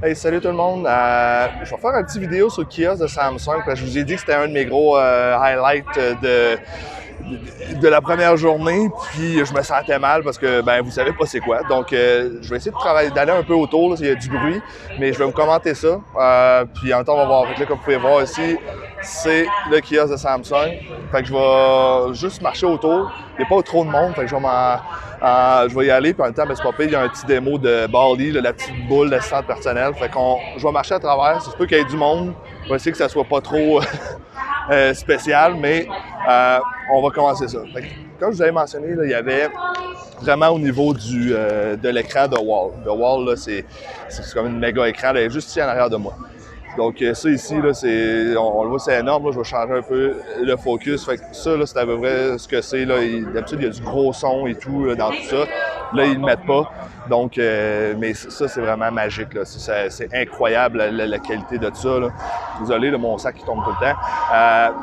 Hey, salut tout le monde. Je vais faire une petite vidéo sur le kiosque de Samsung parce que je vous ai dit que c'était un de mes gros highlights de la première journée. Puis je me sentais mal parce que ben vous savez pas c'est quoi. Donc je vais essayer de travailler, d'aller un peu autour, là, s'il y a du bruit, mais je vais vous commenter ça. Puis en même temps, on va voir. Fait que là, comme vous pouvez voir ici, c'est le kiosque de Samsung. Fait que je vais juste marcher autour. Il n'y a pas trop de monde, fait que je vais y aller, puis en même temps, ben, c'est pas pire, il y a un petit démo de Bali, la petite boule d'assistante personnelle. Fait qu'on, je vais marcher à travers, ça se peut qu'il y ait du monde. Je vais essayer que ça soit pas trop spécial, mais on va commencer ça. Fait que, comme je vous avais mentionné, là, il y avait vraiment au niveau de l'écran de Wall. The Wall, là, c'est comme une méga écran, elle est juste ici en arrière de moi. Donc ça ici, là, on le voit, c'est énorme. Là, je vais changer un peu le focus. Fait que ça, là, c'est à peu près ce que c'est. D'habitude, il y a du gros son et tout là, dans tout ça. Là, ils ne le mettent pas. Donc, mais ça, c'est vraiment magique. Là. C'est incroyable la qualité de ça. Là. Désolé, là, mon sac qui tombe tout le temps.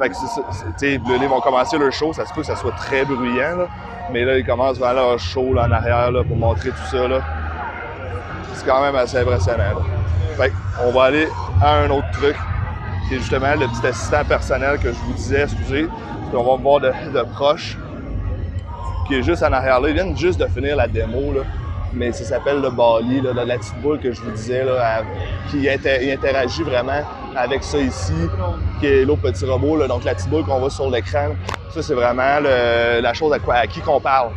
Fait que ils vont commencer leur show. Ça se peut que ça soit très bruyant. Là. Mais là, ils commencent vers leur show là, en arrière là, pour montrer tout ça. Là. C'est quand même assez impressionnant. Là. Fait on va aller à un autre truc, qui est justement le petit assistant personnel que je vous disais, excusez, qu'on va voir de proche, qui est juste en arrière là. Ils viennent juste de finir la démo, là, mais ça s'appelle le Bali, là, la petite boule que je vous disais, là, qui interagit vraiment avec ça ici, qui est l'autre petit robot, là, donc la petite boule qu'on voit sur l'écran. Ça, c'est vraiment la chose à qui qu'on parle.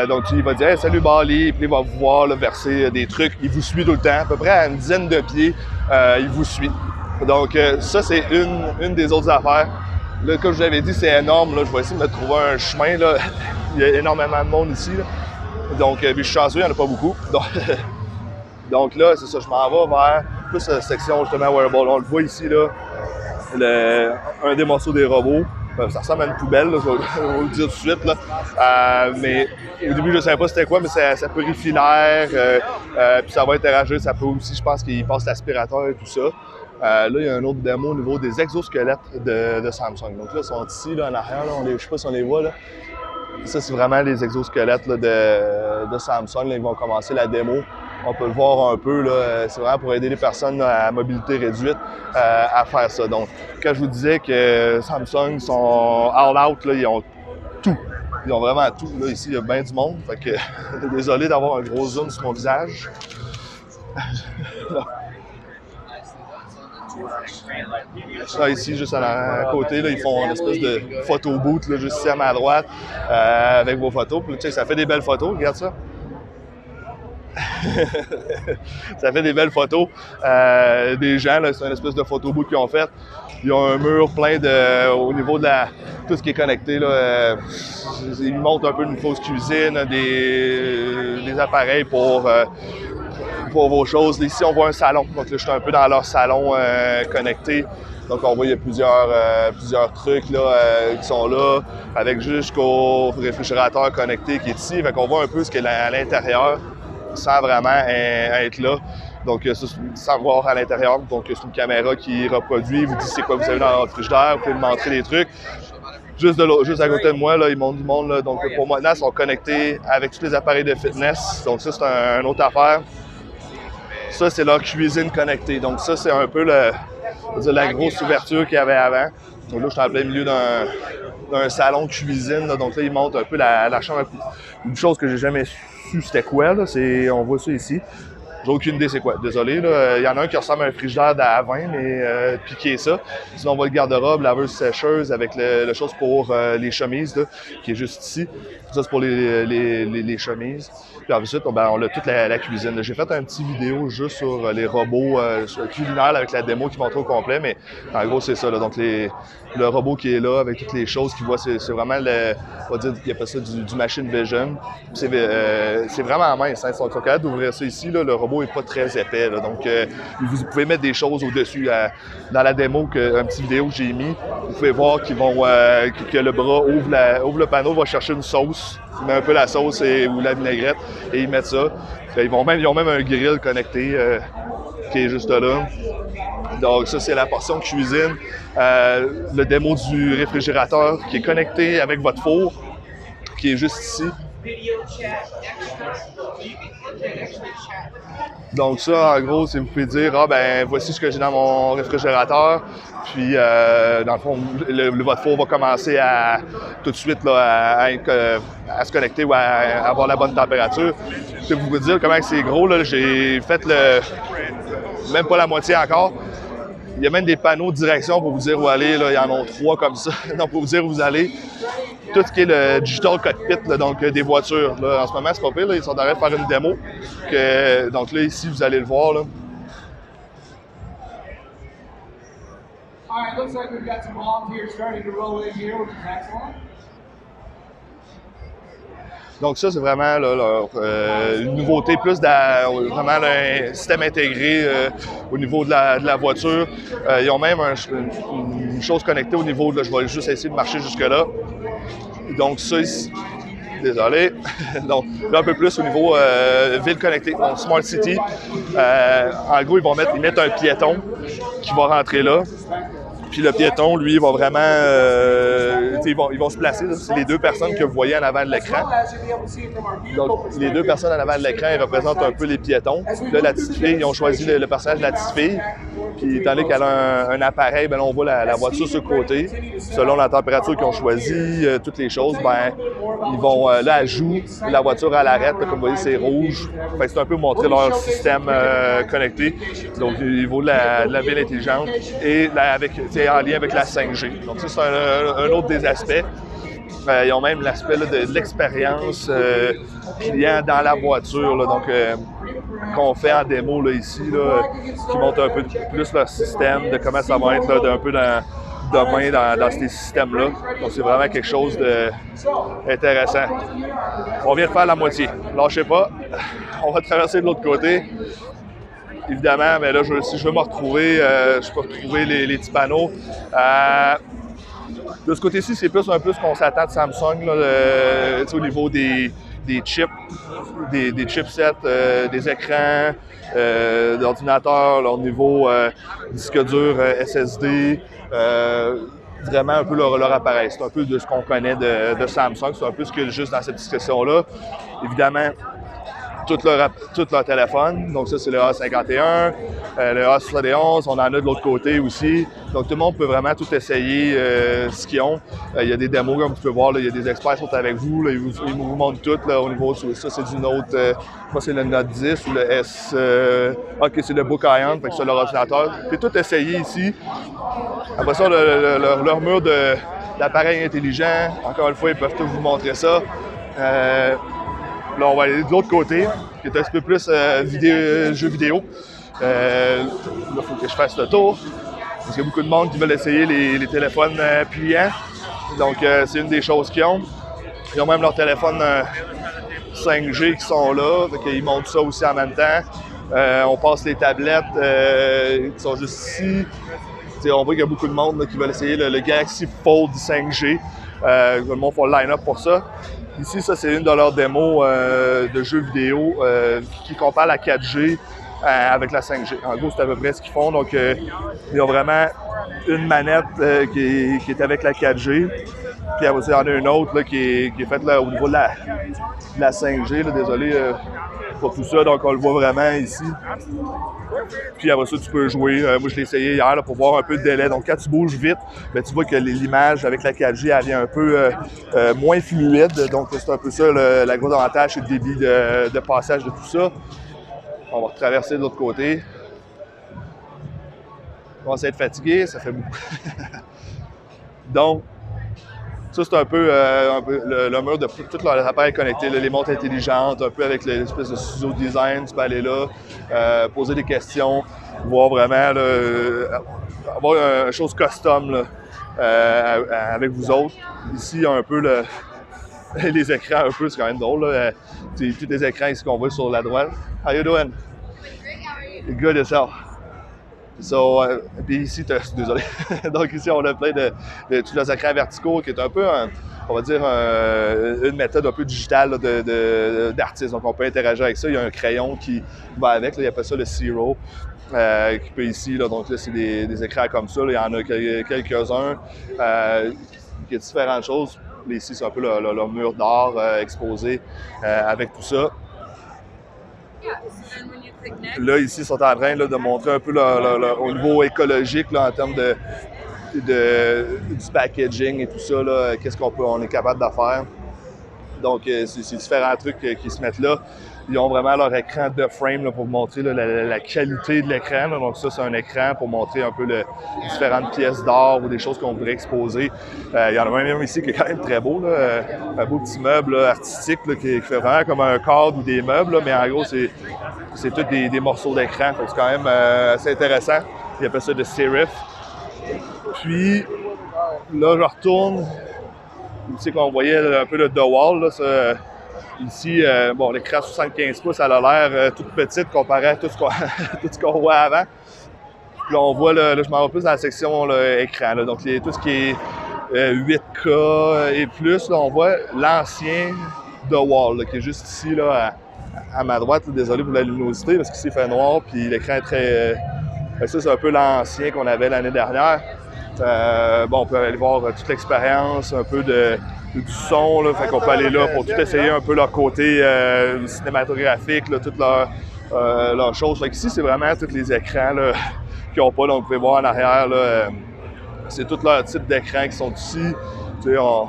Donc, il va dire hey, « Salut Bali », puis il va vous voir là, verser des trucs. Il vous suit tout le temps, à peu près à une dizaine de pieds, il vous suit. Donc, ça, c'est une des autres affaires. Là, comme je vous l'avais dit, c'est énorme. Là, je vais essayer de me trouver un chemin. Là. Il y a énormément de monde ici. Là. Donc, puis je suis chanceux, il n'y en a pas beaucoup. Donc là, c'est ça, je m'en vais vers plus la section justement wearable. On le voit ici, là, un des morceaux des robots. Ça ressemble à une poubelle, là, je vais vous le dire tout de suite. Là. Mais au début, je ne savais pas c'était quoi, mais ça purifie l'air, puis ça va interagir. Ça peut aussi, je pense qu'il passe l'aspirateur et tout ça. Là, il y a un autre démo au niveau des exosquelettes de Samsung. Donc là, ils sont ici, là, en arrière. Là, je ne sais pas si on les voit. Là. Ça, c'est vraiment les exosquelettes là, de Samsung. Là, ils vont commencer la démo. On peut le voir un peu, là, c'est vraiment pour aider les personnes là, à mobilité réduite à faire ça. Donc, quand je vous disais que Samsung sont all out, là, ils ont tout. Ils ont vraiment tout. Là, ici, il y a bien du monde. Fait que, désolé d'avoir un gros zoom sur mon visage. Là, ici, juste à côté, là, ils font une espèce de photo booth, là, juste ici à ma droite, avec vos photos. Puis, tu sais, ça fait des belles photos, regarde ça. Ça fait des belles photos des gens, c'est une espèce de photo booth qu'ils ont fait. Ils ont un mur plein au niveau de tout ce qui est connecté. Là, ils montrent un peu une fausse cuisine, des appareils pour vos choses. Ici, on voit un salon. Donc là, je suis un peu dans leur salon connecté. Donc, on voit il y a plusieurs trucs là, qui sont là, avec jusqu'au réfrigérateur connecté qui est ici. Fait qu'on voit un peu ce qu'il y a à l'intérieur, sans vraiment être là. Donc, sans voir à l'intérieur. Donc, c'est une caméra qui reproduit, vous dit c'est quoi vous avez dans votre frigidaire, vous pouvez me montrer des trucs. Juste à côté de moi, là, ils montrent du monde. Là. Donc, pour maintenant, ils sont connectés avec tous les appareils de fitness. Donc, ça, c'est une autre affaire. Ça, c'est leur cuisine connectée. Donc, ça, c'est un peu la grosse ouverture qu'il y avait avant. Donc là, je suis en plein milieu d'un salon de cuisine. Là. Donc là, ils montrent un peu la chambre. Une chose que j'ai jamais su c'était quoi, là, on voit ça ici. J'ai aucune idée c'est quoi. Désolé, là. Il y en a un qui ressemble à un frigidaire d'avant, mais piqué ça. Sinon, on voit le garde-robe, laveuse sécheuse avec le chose pour les chemises, là, qui est juste ici. Ça, c'est pour les chemises. Puis ensuite, on a toute la cuisine. J'ai fait un petit vidéo juste sur les robots culinaires avec la démo qui montre au complet, mais en gros, c'est ça. Là. Donc, le robot qui est là avec toutes les choses qu'il voit, c'est vraiment on va dire qu'il appelle ça du machine vision. C'est vraiment mince. Hein. Ils sont capables d'ouvrir ça ici. Là. Le robot n'est pas très épais. Là. Donc, vous pouvez mettre des choses au-dessus. Dans la démo, un petit vidéo que j'ai mis, vous pouvez voir que le bras ouvre le panneau, va chercher une sauce. Il met un peu la sauce ou la vinaigrette et ils mettent ça. Ils ont même un grill connecté qui est juste là. Donc ça, c'est la portion cuisine. Le démo du réfrigérateur qui est connecté avec votre four, qui est juste ici. Donc ça, en gros, c'est vous pouvez dire, ah ben voici ce que j'ai dans mon réfrigérateur. Puis, dans le fond, votre four va commencer à tout de suite là, à se connecter ou à avoir la bonne température. Je peux vous dire comment c'est gros. J'ai fait même pas la moitié encore. Il y a même des panneaux de direction pour vous dire où aller. Là. Il y en a 3 comme ça. Donc, pour vous dire où vous allez. Tout ce qui est le digital cockpit, là, donc des voitures. Là, en ce moment, c'est pas pire. Là, ils sont en train de faire une démo. Donc là, ici, vous allez le voir. Là. All right, looks like we've got some volunteers starting to roll in here, which is excellent. Donc ça, c'est vraiment là, une nouveauté, plus vraiment un système intégré au niveau de la voiture. Ils ont même une chose connectée au niveau de, je vais juste essayer de marcher jusque-là. Donc ça ici, désolé. Donc là, un peu plus au niveau ville connectée, donc Smart City. En gros, ils mettent un piéton qui va rentrer là. Puis le piéton, lui, va vraiment... ils vont se placer. C'est les 2 personnes que vous voyez en avant de l'écran. Donc, les 2 personnes en avant de l'écran, ils représentent un peu les piétons. Là, la petite fille, ils ont choisi le personnage de la petite fille. Puis, étant donné qu'elle a un appareil, ben là, on voit la voiture sur le côté. Selon la température qu'ils ont choisi, toutes les choses, ben ils vont... là, elle joue. La voiture, elle arrête. Là, comme vous voyez, c'est rouge. Fait que c'est un peu montrer leur système connecté. Donc, au niveau de la ville intelligente. Et en lien avec la 5G. Donc ça, c'est un autre des aspects. Ils ont même l'aspect de l'expérience client dans la voiture. Là, donc, qu'on fait en démo là, ici, là, qui montre un peu plus leur système, de comment ça va être là, un peu demain dans ces systèmes-là. Donc, c'est vraiment quelque chose d'intéressant. On vient de faire la moitié. Lâchez pas. On va traverser de l'autre côté. Évidemment, mais là, si je veux me retrouver, je peux retrouver les petits panneaux. De ce côté-ci, c'est plus un peu ce qu'on s'attend de Samsung là, au niveau des chips, des chipsets, des écrans, d'ordinateurs, au niveau disque dur, SSD. Vraiment un peu leur appareil. C'est un peu de ce qu'on connaît de Samsung. C'est un peu ce qu'il y a juste dans cette discussion-là. Évidemment, tout leur téléphone. Donc ça, c'est le A51, le A71. On en a de l'autre côté aussi. Donc tout le monde peut vraiment tout essayer ce qu'ils ont. Il y a des démos, comme tu peux voir. Là, il y a des experts qui sont avec vous. Là, ils vous montrent tout là, au niveau de ça. C'est du Note, je crois que c'est le Note 10 ou le S. OK, c'est le Book Ion, fait que c'est leur ordinateur. Puis tout essayer ici. Après ça, leur mur d'appareils intelligents. Encore une fois, ils peuvent tous vous montrer ça. Là, on va aller de l'autre côté, qui est un petit peu plus jeux vidéo. Là, il faut que je fasse le tour. Parce qu'il y a beaucoup de monde qui veulent essayer les téléphones pliants. Donc, c'est une des choses qu'ils ont. Ils ont même leurs téléphones 5G qui sont là. Ils montrent ça aussi en même temps. On passe les tablettes qui sont juste ici. T'sais, on voit qu'il y a beaucoup de monde là, qui veulent essayer le Galaxy Fold 5G. Le monde fait le line-up pour ça. Ici, ça, c'est une de leurs démos de jeux vidéo qui compare la 4G avec la 5G. En gros, c'est à peu près ce qu'ils font. Donc, ils ont vraiment une manette qui est avec la 4G. Puis, il y en a une autre là, qui est faite là, au niveau de la 5G. Là, désolé pour tout ça. Donc, on le voit vraiment ici. Puis après ça, tu peux jouer. Moi, je l'ai essayé hier là, pour voir un peu de délai. Donc, quand tu bouges vite, bien, tu vois que l'image avec la 4G, elle vient un peu moins fluide. Donc, c'est un peu ça, la grosse avantage, c'est le débit de passage de tout ça. On va traverser de l'autre côté. On commence à être fatigué, ça fait beaucoup. Donc, ça, c'est un peu le mur de tous leurs appareils connectés, là, les montres intelligentes, un peu avec l'espèce de studio design. Tu peux aller là, poser des questions, voir vraiment, là, avoir une chose custom là, avec vous autres. Ici, il y a un peu les écrans, un peu, c'est quand même drôle. Là. Tous les écrans ici qu'on voit sur la droite. How you doing? Good yourself. So, puis ici, désolé. Donc ici, on a plein de tous les écrans verticaux qui est un peu, on va dire, une méthode un peu digitale là, d'artiste. Donc on peut interagir avec ça. Il y a un crayon qui va avec, là, il appelle ça le Zero, qui peut ici. Là, donc là, c'est des écrans comme ça. Là, il y en a quelques-uns. Il y a différentes choses. Là, ici, c'est un peu leur mur d'art exposé avec tout ça. Là, ici, ils sont en train là, de montrer un peu au niveau écologique là, en termes du packaging et tout ça, qu'est-ce qu'on est capable de faire. Donc, c'est différents trucs qui se mettent là. Ils ont vraiment leur écran de frame là, pour montrer là, la qualité de l'écran. Donc ça, c'est un écran pour montrer un peu les différentes pièces d'art ou des choses qu'on voudrait exposer. Il y en a même ici qui est quand même très beau. Là, un beau petit meuble là, artistique là, qui fait vraiment comme un cadre ou des meubles. Là, mais en gros, c'est tous des morceaux d'écran. C'est quand même assez intéressant. Ils appellent ça de serif. Puis, là, je retourne. Tu sais qu'on voyait un peu le The Wall. Là, ça, ici, bon, l'écran 75 pouces, elle a l'air toute petite comparée à tout ce qu'on voit avant. Puis là, on voit, là, je m'en vais plus dans la section là, écran. Là, donc, tout ce qui est 8K et plus, là, on voit l'ancien The Wall, là, qui est juste ici, là, à ma droite. Là, désolé pour la luminosité, parce qu'ici, il fait noir, puis l'écran est très... ça, c'est un peu l'ancien qu'on avait l'année dernière. Bon, on peut aller voir toute l'expérience, un peu du son, là, fait qu'on peut aller là pour tout essayer un peu leur côté cinématographique, là, toutes leurs choses. Fait qu'ici, c'est vraiment tous les écrans là, qu'ils n'ont pas. Donc, vous pouvez voir en arrière, là, c'est tous leurs types d'écrans qui sont ici. Tu sais, vous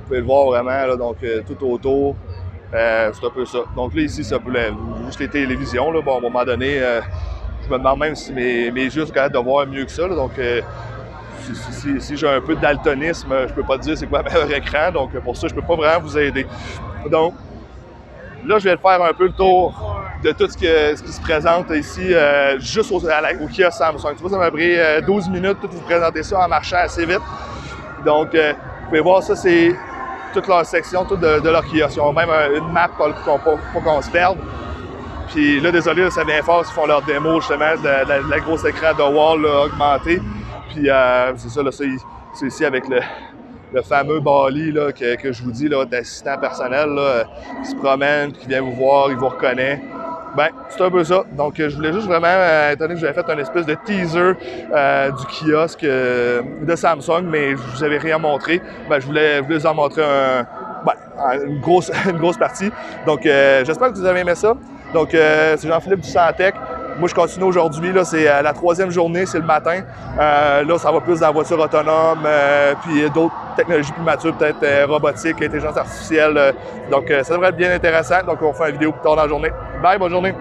pouvez le voir vraiment, là, donc tout autour. C'est un peu ça. Donc là, ici, c'est un peu juste les télévisions. Là. Bon, à un moment donné, je me demande même si mes yeux sont capables de voir mieux que ça. Là. Donc, si j'ai un peu de daltonisme, je peux pas te dire c'est quoi le meilleur écran. Donc, pour ça, je peux pas vraiment vous aider. Donc, là, je vais faire un peu le tour de tout ce qui se présente ici, juste au kiosque Samsung. Tu vois, ça m'a pris 12 minutes de vous présenter ça en marchant assez vite. Donc, vous pouvez voir, ça, c'est toute leur section, toute de leur kiosque. Ils ont même une map pour qu'on se perde. Puis là, désolé, là, ça vient fort, ils font leur démo justement de la grosse écran de wall là, augmenté. Puis c'est ça, là, c'est ici avec le fameux Bali là, que je vous dis, d'assistant personnel là, qui se promène, qui vient vous voir, il vous reconnaît. Ben, c'est un peu ça. Donc, je voulais juste vraiment, étant donné que j'avais fait une espèce de teaser du kiosque de Samsung, mais je vous avais rien montré, ben, je voulais vous en montrer une grosse partie. Donc, j'espère que vous avez aimé ça. Donc, c'est Jean-Philippe du Santec. Moi, je continue aujourd'hui. Là, c'est la 3e journée, c'est le matin. Là, ça va plus dans la voiture autonome, puis d'autres technologies plus matures, peut-être robotique, intelligence artificielle. Donc, ça devrait être bien intéressant. Donc, on fait une vidéo plus tard dans la journée. Bye, bonne journée!